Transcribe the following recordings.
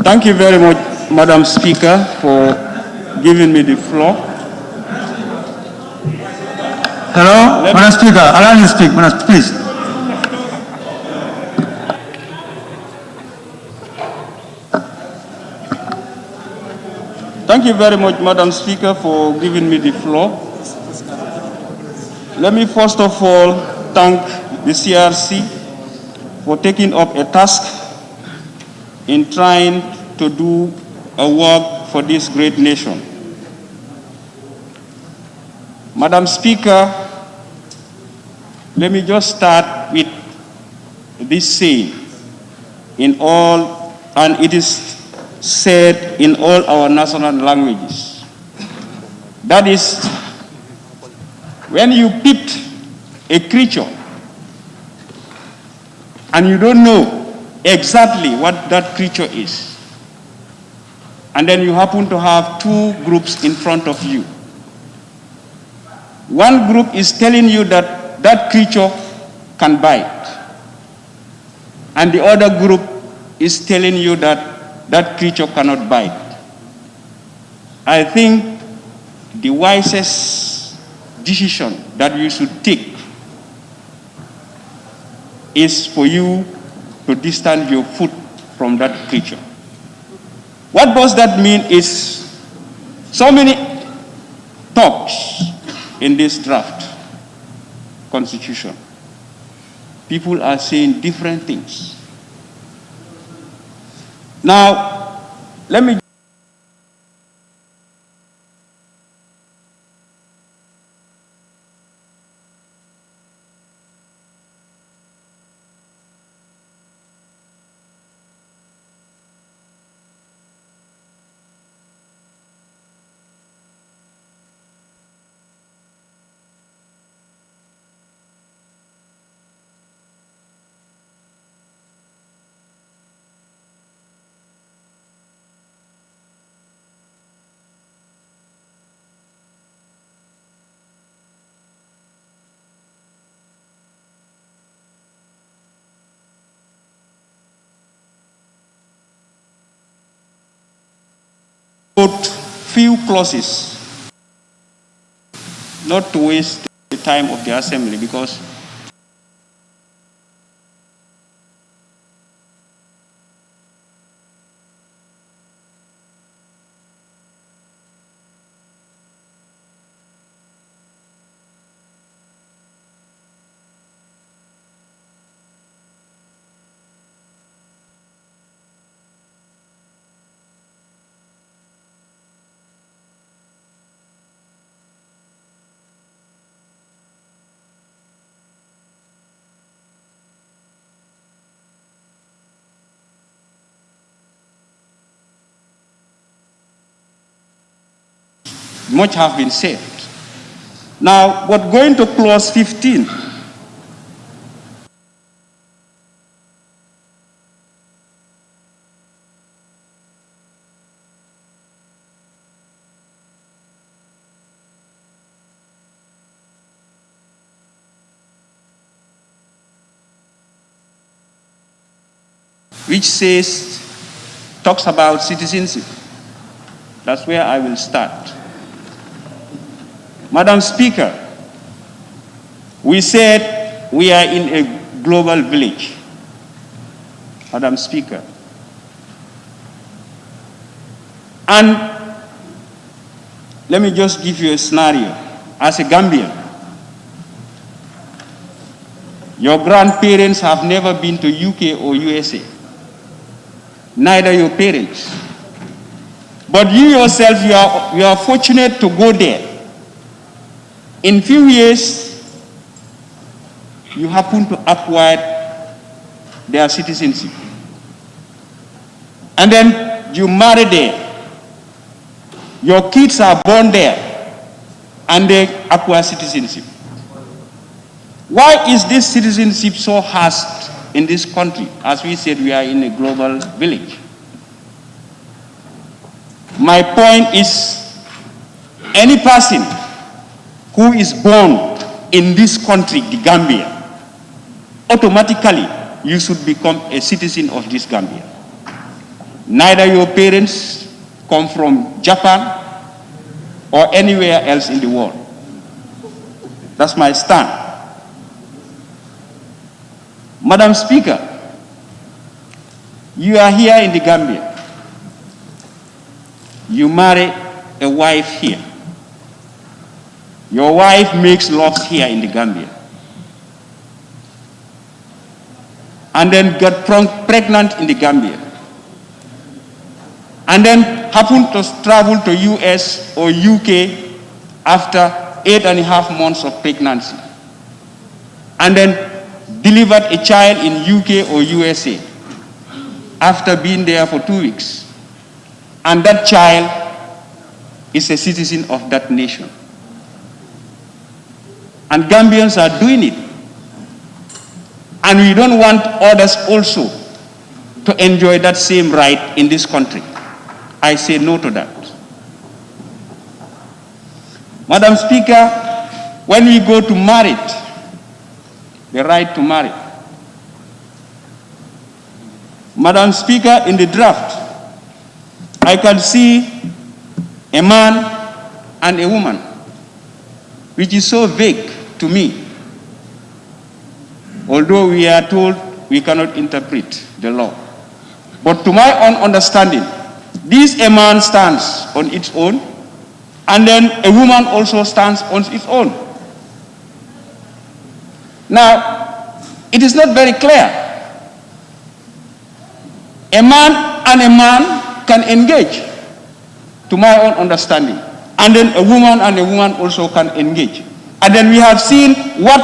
Thank you very much, Madam Speaker, for giving me the floor. Hello, Madam Speaker, allow me to speak, Madam, please. Thank you very much, Madam Speaker, for giving me the floor. Let me first of all thank the CRC for taking up a task in trying to do a work for this great nation. Madam Speaker, let me just start with this saying and it is said in all our national languages. That is, when you pick a creature and you don't know exactly what that creature is, and then you happen to have two groups in front of you. One group is telling you that that creature can bite, and the other group is telling you that that creature cannot bite. I think the wisest decision that you should take is for you to distance your foot from that creature. What does that mean is so many talks in this draft constitution. People are saying different things. Now, let me quote few clauses, not to waste the time of the assembly, because much have been said. Now, but going to clause 15, which talks about citizenship. That's where I will start. Madam Speaker, we said we are in a global village. Madam Speaker. And let me just give you a scenario. As a Gambian, your grandparents have never been to UK or USA. Neither your parents. But you yourself, you are fortunate to go there. In few years, you happen to acquire their citizenship. And then you marry there. Your kids are born there, and they acquire citizenship. Why is this citizenship so harsh in this country? As we said, we are in a global village. My point is, any person who is born in this country, the Gambia, automatically you should become a citizen of this Gambia. Neither your parents come from Japan or anywhere else in the world. That's my stand. Madam Speaker, you are here in the Gambia. You marry a wife here. Your wife makes love here in the Gambia. And then got pregnant in the Gambia. And then happened to travel to US or UK after 8.5 months of pregnancy. And then delivered a child in UK or USA after being there for 2 weeks. And that child is a citizen of that nation. And Gambians are doing it. And we don't want others also to enjoy that same right in this country. I say no to that. Madam Speaker, when we go to marry, the right to marry. Madam Speaker, in the draft, I can see a man and a woman, which is so vague to me. Although we are told we cannot interpret the law. But to my own understanding, this a man stands on its own, and then a woman also stands on its own. Now, it is not very clear. A man and a man can engage, to my own understanding. And then a woman and a woman also can engage. And then we have seen what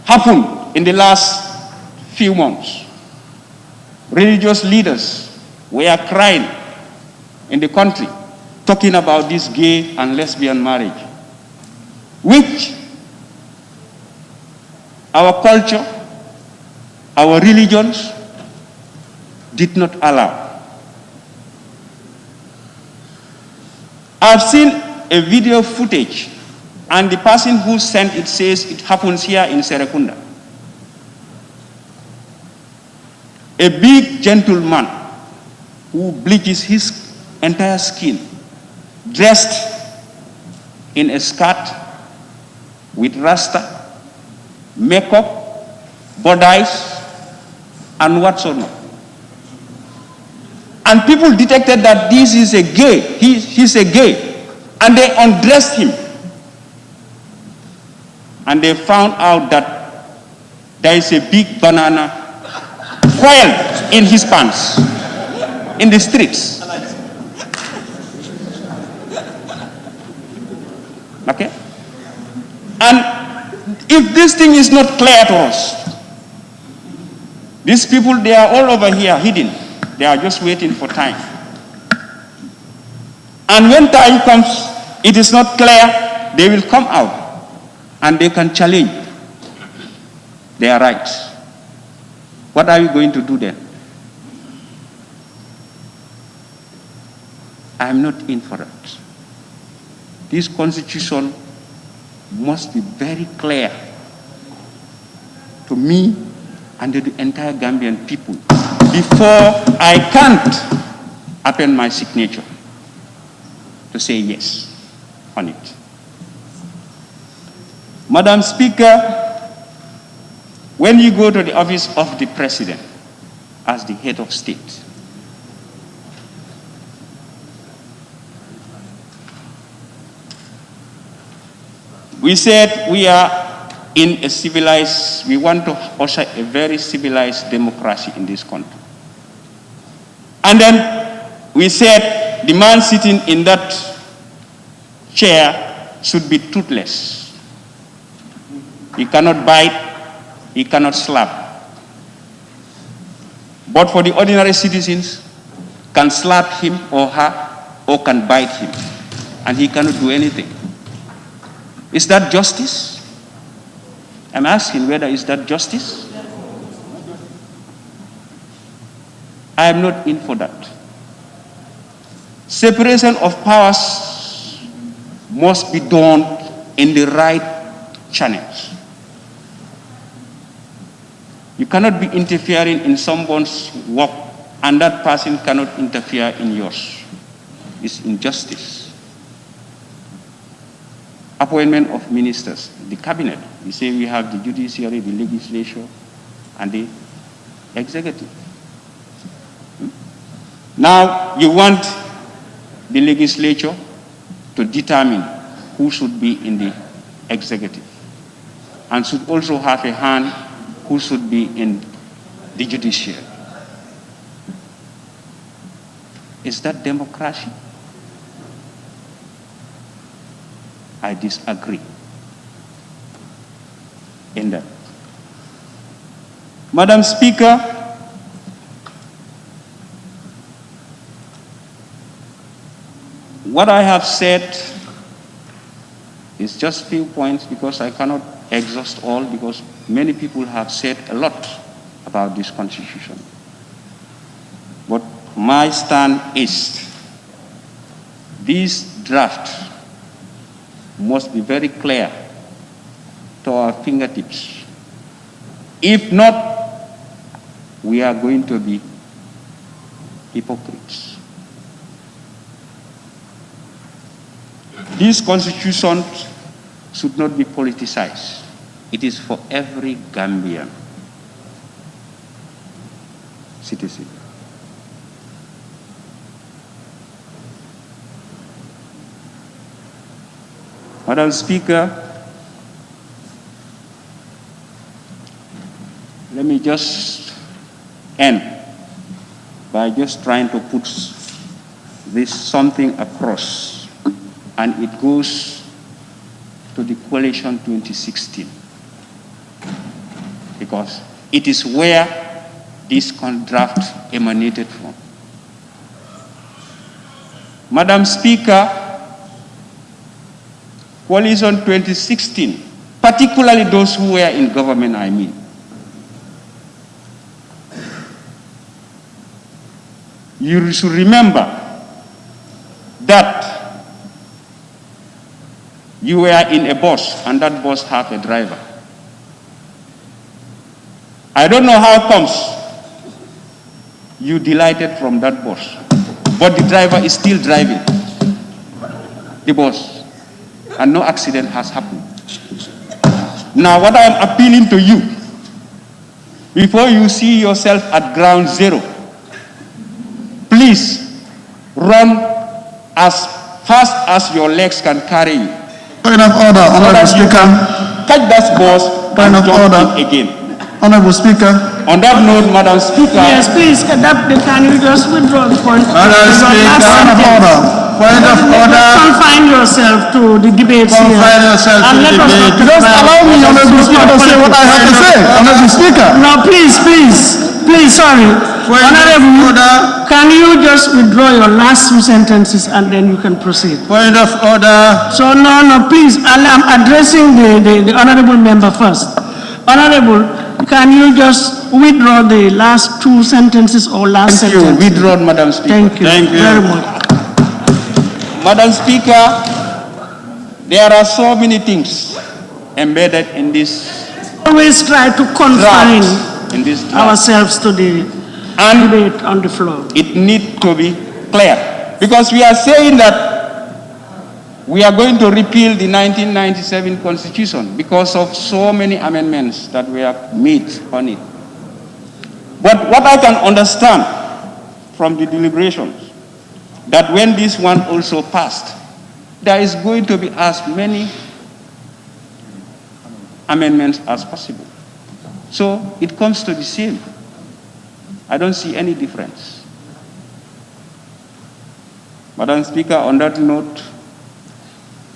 happened in the last few months. Religious leaders were crying in the country, talking about this gay and lesbian marriage, which our culture, our religions did not allow. I've seen a video footage, and the person who sent it says it happens here in Serekunda. A big gentleman who bleaches his entire skin, dressed in a skirt with rasta, makeup, bodice, and whatsoever. And people detected that this is a gay, he's a gay, and they undressed him. And they found out that there is a big banana coiled in his pants, in the streets. Okay? And if this thing is not clear to us, these people, they are all over here hidden. They are just waiting for time. And when time comes, it is not clear, they will come out and they can challenge their rights. What are we going to do then? I am not in for that. This constitution must be very clear to me and to the entire Gambian people before I can't append my signature to say yes on it. Madam Speaker, when you go to the office of the President as the head of state, we said we are in a civilized, we want to usher a very civilized democracy in this country. And then we said the man sitting in that chair should be toothless. He cannot bite, he cannot slap. But for the ordinary citizens, can slap him or her or can bite him, and he cannot do anything. Is that justice? I'm asking whether is that justice? I am not in for that. Separation of powers must be done in the right channels. You cannot be interfering in someone's work and that person cannot interfere in yours. It's injustice. Appointment of ministers, the cabinet. You say we have the judiciary, the legislature, and the executive. Now you want the legislature to determine who should be in the executive, and should also have a hand who should be in the judiciary. Is that democracy? I disagree in that. Madam Speaker, what I have said is just few points, because I cannot exhaust all, because many people have said a lot about this constitution. But my stand is this draft must be very clear to our fingertips. If not, we are going to be hypocrites. This constitution should not be politicized. It is for every Gambian citizen. Madam Speaker, let me just end by just trying to put this something across, and it goes to the coalition 2016, because it is where this draft emanated from. Madam Speaker, coalition 2016, particularly those who were in government, I mean, you should remember that you were in a bus and that bus had a driver. I don't know how it comes you delighted from that bus, but the driver is still driving the bus and no accident has happened. Now what I am appealing to you, before you see yourself at ground zero, please run as fast as your legs can carry you. Point of order, Honorable Speaker. Catch that bus Point and of jump order. in again. Honorable Speaker. On that note, Madam Speaker. Yes, please, can you just withdraw the point? Madam Speaker. Point of order. Point of order. Confine yourself to the debates here. Confine yourself to the debate. Just allow me, Honorable Speaker, to say what I have to say. Honorable Speaker. No, please, sorry. Honorable, can you just withdraw your last two sentences and then you can proceed? Point of order. So, no, please, I'm addressing the honorable member first. Honorable, can you just withdraw the last two sentences or last Thank sentence? you. Withdrawn, Madam Speaker. Thank you very much. Madam Speaker, there are so many things embedded in this. Always try to confine ourselves to the debate on the floor. It needs to be clear, because we are saying that we are going to repeal the 1997 Constitution because of so many amendments that were made on it. But what I can understand from the deliberations, that when this one also passed, there is going to be as many amendments as possible. So it comes to the same. I don't see any difference. Madam Speaker, on that note,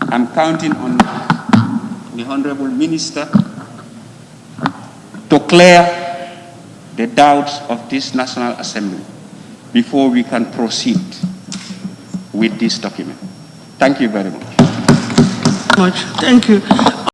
I'm counting on the Honorable Minister to clear the doubts of this National Assembly before we can proceed with this document. Thank you very much. Thank you.